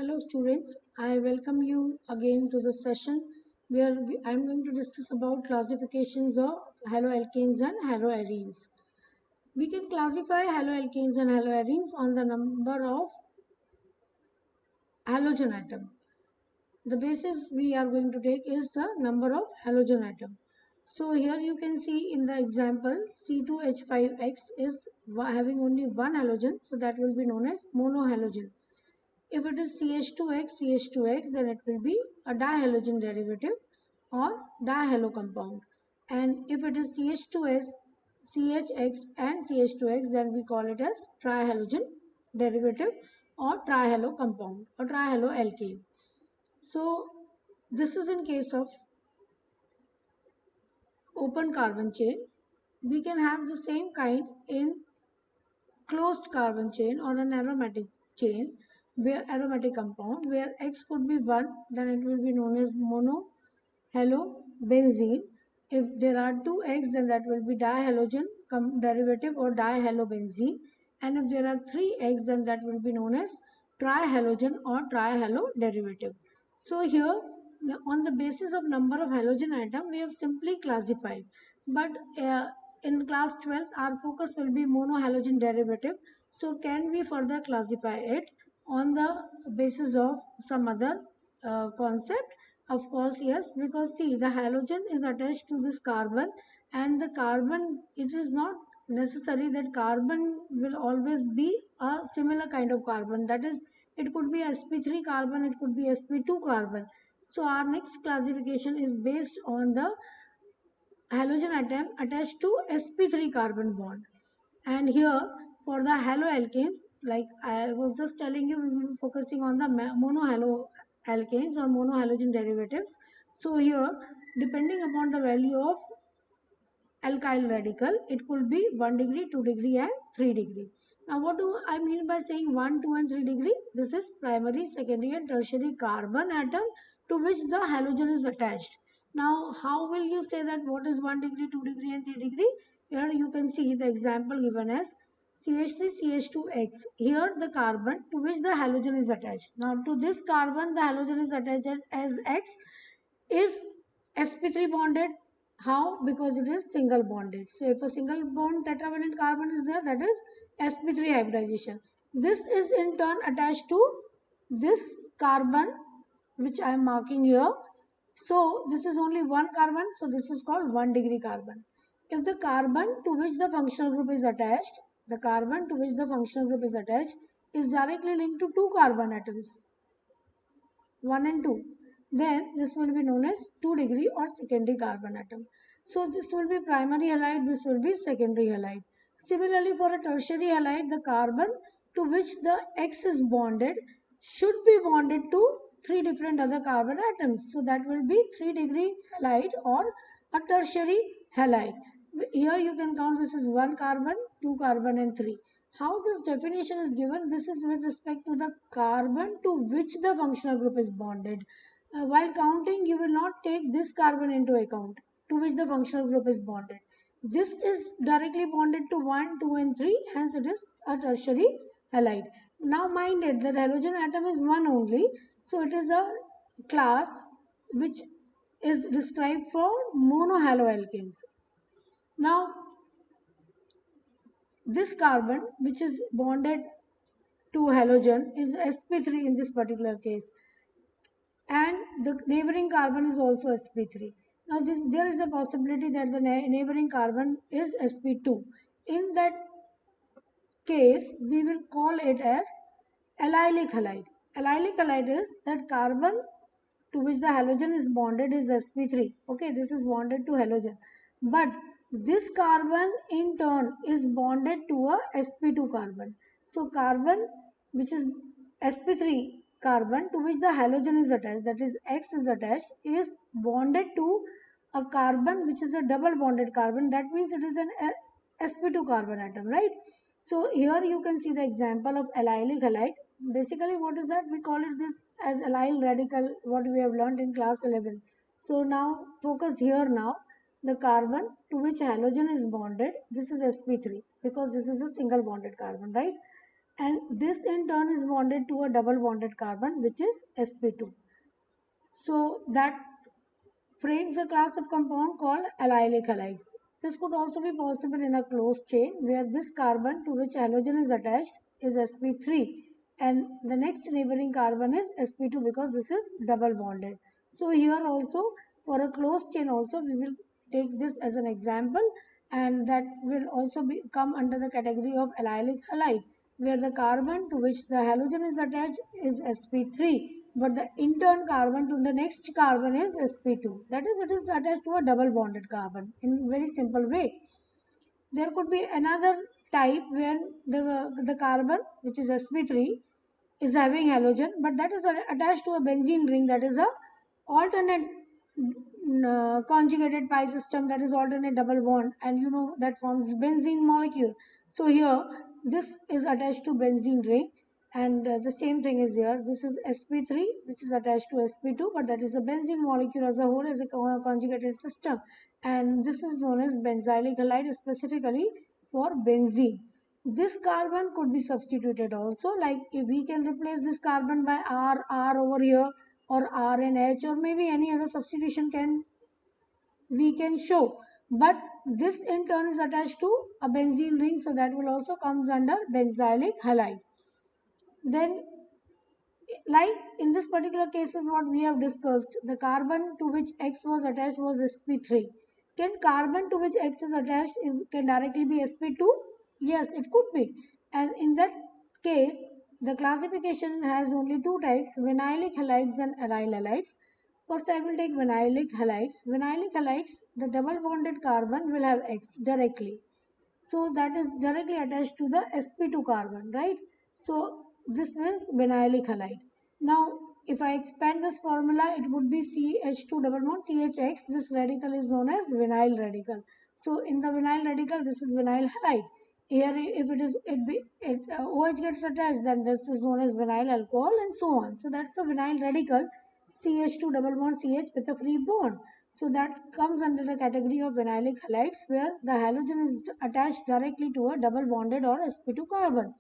Hello students, I welcome you again to the session where I'm going to discuss about classifications of haloalkanes and haloarenes. We can classify haloalkanes and haloarenes on the number of halogen atom. The basis we are going to take is the number of halogen atom. So here you can see in the example C2H5X is having only one halogen, so that will be known as monohalogen. If it is CH2X, then it will be a dihalogen derivative or dihalo compound. And if it is CH2S, CHX and CH2X, then we call it as trihalogen derivative or trihalo compound or trihalo alkane. So this is in case of open carbon chain. We can have the same kind in closed carbon chain or an aromatic chain where aromatic compound where X could be 1, then it will be known as monohalobenzene. If there are two X, then that will be dihalogen derivative or dihalobenzene, and if there are three X, then that will be known as trihalogen or trihalo derivative. So here on the basis of number of halogen atom we have simply classified, but in class 12 our focus will be monohalogen derivative. So can we further classify it on the basis of some other concept? Of course yes, because see, the halogen is attached to this carbon, and the carbon, it is not necessary that carbon will always be a similar kind of carbon. That is, it could be sp3 carbon, it could be sp2 carbon. So our next classification is based on the halogen atom attached to sp3 carbon bond. And here for the haloalkanes, like I was just telling you, we will be focusing on the monohaloalkanes or monohalogen derivatives. So here, depending upon the value of alkyl radical, it could be 1 degree, 2 degree and 3 degree. Now what do I mean by saying 1, 2 and 3 degree? This is primary, secondary and tertiary carbon atom to which the halogen is attached. Now how will you say that what is 1 degree, 2 degree and 3 degree? Here you can see the example given as CH3CH2X. Here the carbon to which the halogen is attached. Now to this carbon the halogen is attached as X is sp3 bonded. How? Because it is single bonded. So if a single bond tetravalent carbon is there, that is sp3 hybridization. This is in turn attached to this carbon which I am marking here. So this is only one carbon, so this is called 1 degree carbon. If the carbon to which the functional group is attached, the carbon to which the functional group is attached is directly linked to two carbon atoms, 1 and 2, then this will be known as 2 degree or secondary carbon atom. So this will be primary halide, this will be secondary halide. Similarly, for a tertiary halide, the carbon to which the X is bonded should be bonded to three different other carbon atoms. So that will be 3 degree halide or a tertiary halide. Here you can count, this is 1 carbon, 2 carbon and 3. How this definition is given? This is with respect to the carbon to which the functional group is bonded. While counting, you will not take this carbon into account to which the functional group is bonded. This is directly bonded to 1, 2 and 3, hence it is a tertiary halide. Now mind it, the halogen atom is one only, so it is a class which is described for monohaloalkanes. Now this carbon which is bonded to halogen is sp3 in this particular case, and the neighboring carbon is also sp3. Now there is a possibility that the neighboring carbon is sp2. In that case we will call it as allylic halide. Allylic halide is that carbon to which the halogen is bonded is sp3. Okay, this is bonded to halogen, but this carbon in turn is bonded to a sp2 carbon. So carbon which is sp3 carbon to which the halogen is attached, that is X is attached, is bonded to a carbon which is a double bonded carbon. That means it is an sp2 carbon atom, right? So here you can see the example of allylic halide. Basically what is that? We call it this as allyl radical, what we have learned in class 11. So now focus here now. The carbon to which halogen is bonded, this is sp3 because this is a single bonded carbon, right? and this in turn is bonded to a double bonded carbon, which is sp2. So that frames a class of compound called allylic halides. This could also be possible in a closed chain where this carbon to which halogen is attached is sp3 and the next neighboring carbon is sp2 because this is double bonded. So here also for a closed chain also we will take this as an example, and that will also come under the category of allylic halide where the carbon to which the halogen is attached is sp3 but the intern carbon to the next carbon is sp2. That is, it is attached to a double bonded carbon in very simple way. There could be another type where the carbon which is sp3 is having halogen but that is attached to a benzene ring, that is a alternate conjugated pi system, that is alternate double bond, and you know that forms benzene molecule. So here this is attached to benzene ring, and the same thing is here. This is sp3 which is attached to sp2 but that is a benzene molecule as a whole as a conjugated system, and this is known as benzylic halide specifically for benzene. This carbon could be substituted also, like if we can replace this carbon by R over here or R and H or maybe any other substitution we can show, but this in turn is attached to a benzene ring, so that will also comes under benzylic halide. Then like in this particular case is what we have discussed, the carbon to which X was attached was sp3. Can carbon to which X is attached can directly be sp2? Yes, it could be. And in that case, the classification has only two types, vinylic halides and aryl halides. First I will take vinylic halides. Vinylic halides, the double bonded carbon will have X directly. So that is directly attached to the sp2 carbon, right? So this means vinylic halide. Now if I expand this formula, it would be CH2 double bond CHX. This radical is known as vinyl radical. So in the vinyl radical, this is vinyl halide. Here if OH gets attached, then this is known as vinyl alcohol and so on. So that's the vinyl radical CH2 double bond CH with a free bond. So that comes under the category of vinylic halides where the halogen is attached directly to a double bonded or sp2 carbon.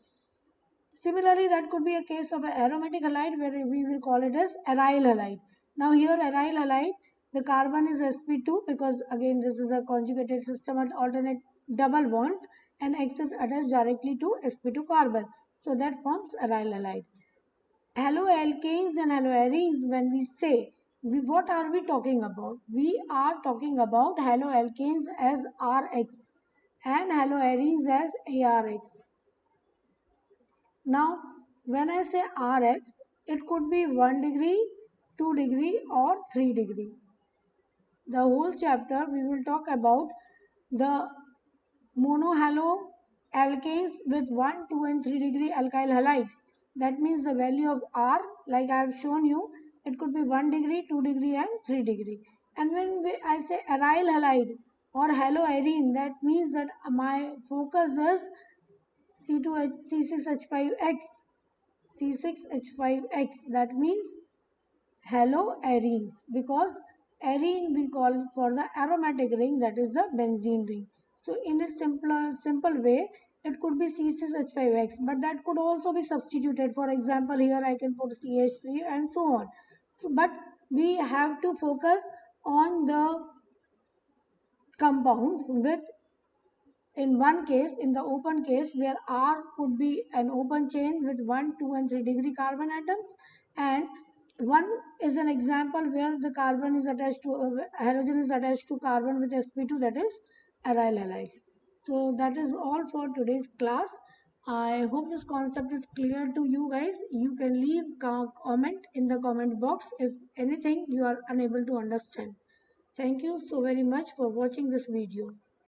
Similarly, that could be a case of an aromatic halide where we will call it as aryl halide. Now here aryl halide, the carbon is sp2 because again this is a conjugated system at alternate double bonds and X is attached directly to sp2 carbon. So that forms aryl halide. Haloalkanes and haloarenes, when we say, what are we talking about? We are talking about haloalkanes as Rx and haloarenes as ARX. Now, when I say Rx, it could be 1 degree, 2 degree or 3 degree. The whole chapter we will talk about the monohaloalkanes with 1, 2 and 3 degree alkyl halides. That means the value of R, like I have shown you, it could be 1 degree, 2 degree and 3 degree. And when I say aryl halide or haloarene, that means that my focus is C2H, C6H5X, C6H5X. That means haloarenes, because arene we call for the aromatic ring, that is the benzene ring. So in a simple way, it could be C6H5X, but that could also be substituted. For example, here I can put CH3 and so on. So, but we have to focus on the compounds with, in one case, in the open case, where R could be an open chain with 1, 2 and 3 degree carbon atoms, and one is an example where the carbon is attached to halogen is attached to carbon with sp2, that is aryl halides. So that is all for today's class. I hope this concept is clear to you guys. You can leave comment in the comment box if anything you are unable to understand. Thank you so very much for watching this video.